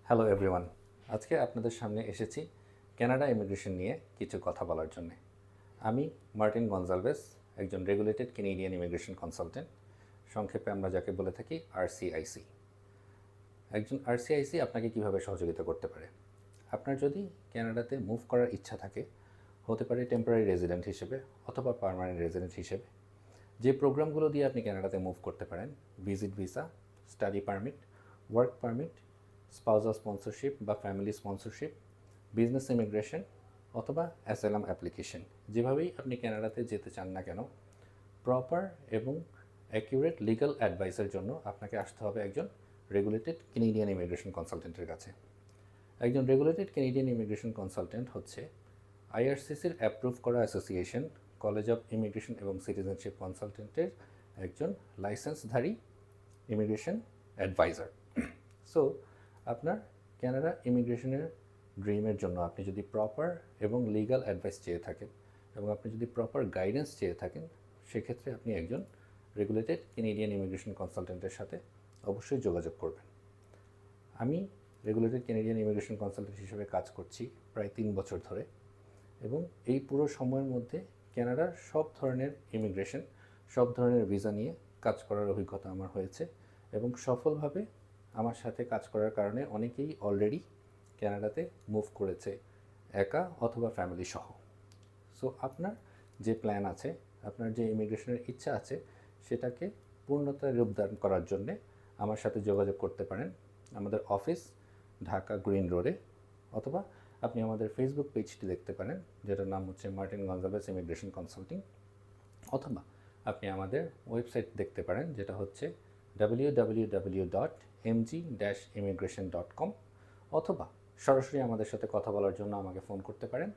Hello everyone. আজকে আপনাদের সামনে এসেছি কানাডা ইমিগ্রেশন নিয়ে কিছু কথা বলার জন্য। আমি মার্টিন গনজালভেস, একজন রেগুলেটেড কেনেডিয়ান ইমিগ্রেশন কনসালটেন্ট। সংক্ষেপে আমরা যাকে বলে থাকি আরসিআইসি। একজন আরসিআইসি আপনাকে কিভাবে সহযোগিতা করতে পারে? আপনার যদি কানাডাতে মুভ করার ইচ্ছা থাকে, হতে পারে টেম্পোরারি রেজিডেন্ট হিসেবে অথবা পার্মানেন্ট রেজিডেন্ট হিসেবে, যে প্রোগ্রামগুলো দিয়ে আপনি কানাডাতে মুভ করতে পারেন, visit visa, study permit, work permit, spousal sponsorship বা ফ্যামিলি স্পন্সরশিপ, বিজনেস ইমিগ্রেশন অথবা অ্যাসাইলাম অ্যাপ্লিকেশন, যেভাবেই আপনি কানাডাতে যেতে চান না কেন, প্রপার এবং অ্যাকিউরেট লিগ্যাল অ্যাডভাইসের জন্য আপনাকে আসতে হবে একজন রেগুলেটেড কেনেডিয়ান ইমিগ্রেশন কনসালটেন্টের কাছে। একজন রেগুলেটেড কেনেডিয়ান ইমিগ্রেশন কনসালটেন্ট হচ্ছে আইআরসিসির অ্যাপ্রুভ করা অ্যাসোসিয়েশন কলেজ অফ ইমিগ্রেশন এবং সিটিজেনশিপ কনসালটেন্টের একজন লাইসেন্সধারী ইমিগ্রেশন অ্যাডভাইজার। সো আপনার কানাডা ইমিগ্রেশনের ড্রিমের জন্য আপনি যদি প্রপার এবং লিগ্যাল অ্যাডভাইস চেয়ে থাকেন এবং আপনি যদি প্রপার গাইডেন্স চেয়ে থাকেন, সেক্ষেত্রে আপনি একজন রেগুলেটেড কেনেডিয়ান ইমিগ্রেশন কনসালটেন্টের সাথে অবশ্যই যোগাযোগ করবেন। আমি রেগুলেটেড কেনেডিয়ান ইমিগ্রেশন কনসালটেন্ট হিসেবে কাজ করছি প্রায় 3 বছর ধরে, এবং এই পুরো সময়ের মধ্যে কানাডার সব ধরনের ইমিগ্রেশন, সব ধরনের ভিসা নিয়ে কাজ করার অভিজ্ঞতা আমার হয়েছে, এবং সফলভাবে আমার সাথে কাজ করার কারণে অনেকেই অলরেডি কানাডাতে মুভ করেছে, একা অথবা ফ্যামিলি সহ। সো আপনার যে প্ল্যান আছে, আপনার যে ইমিগ্রেশনের ইচ্ছা আছে, সেটাকে পূর্ণতা রূপদান করার জন্যে আমার সাথে যোগাযোগ করতে পারেন। আমাদের অফিস ঢাকা গ্রিন রোডে, অথবা আপনি আমাদের ফেসবুক পেজটি দেখতে পারেন, যেটার নাম হচ্ছে মার্টিন গনজালভেস ইমিগ্রেশন কনসাল্টিং, অথবা আপনি আমাদের ওয়েবসাইট দেখতে পারেন, যেটা হচ্ছে www.mg-immigration.com, অথবা সরাসরি আমাদের সাথে কথা বলার জন্য আমাকে ফোন করতে পারেন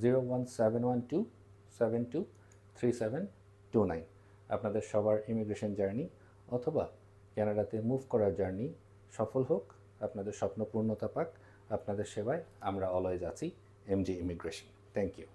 01712723729। আপনাদের সবার ইমিগ্রেশন জার্নি অথবা কানাডাতে মুভ করার জার্নি সফল হোক, আপনাদের স্বপ্ন পূর্ণতা পাক। আপনাদের সেবায় আমরা অলওয়েজ আছি, এমজি ইমিগ্রেশন। Thank you.